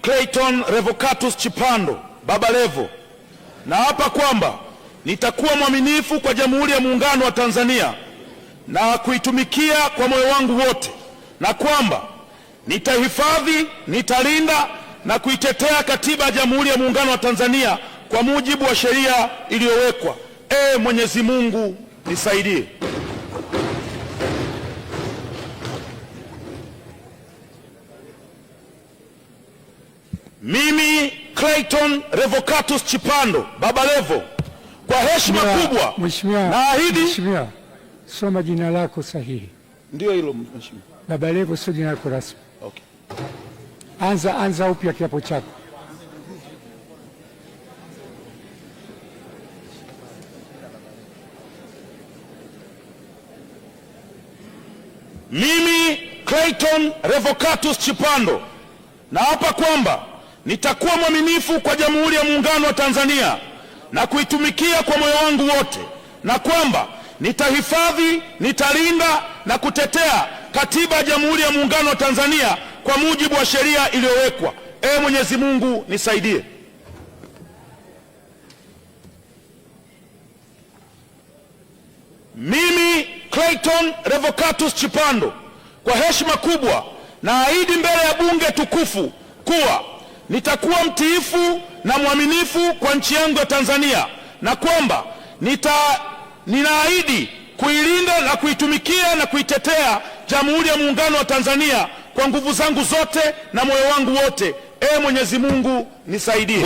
Clayton Revocatus Chipando Baba Levo, naapa kwamba nitakuwa mwaminifu kwa Jamhuri ya Muungano wa Tanzania na kuitumikia kwa moyo wangu wote, na kwamba nitahifadhi, nitalinda na kuitetea Katiba ya Jamhuri ya Muungano wa Tanzania kwa mujibu wa sheria iliyowekwa. Mwenyezi Mungu nisaidie. Mimi Clayton Revocatus Chipando Baba Levo, kwa heshima kubwa naahidi. Mheshimiwa, soma jina lako sahihi. Ndio hilo Mheshimiwa. Baba Levo sio jina lako rasmi. Okay. Anza upya kiapo chako. Mimi Clayton Revocatus Chipando naapa kwamba nitakuwa mwaminifu kwa Jamhuri ya Muungano wa Tanzania na kuitumikia kwa moyo wangu wote, na kwamba nitahifadhi, nitalinda na kutetea Katiba ya Jamhuri ya Muungano wa Tanzania kwa mujibu wa sheria iliyowekwa. Mwenyezi Mungu nisaidie. Mimi Clayton Revocatus Chipando, kwa heshima kubwa naahidi mbele ya bunge tukufu kuwa nitakuwa mtiifu na mwaminifu kwa nchi yangu ya Tanzania, na kwamba ninaahidi kuilinda na kuitumikia na kuitetea Jamhuri ya Muungano wa Tanzania kwa nguvu zangu zote na moyo wangu wote. Mwenyezi Mungu nisaidie.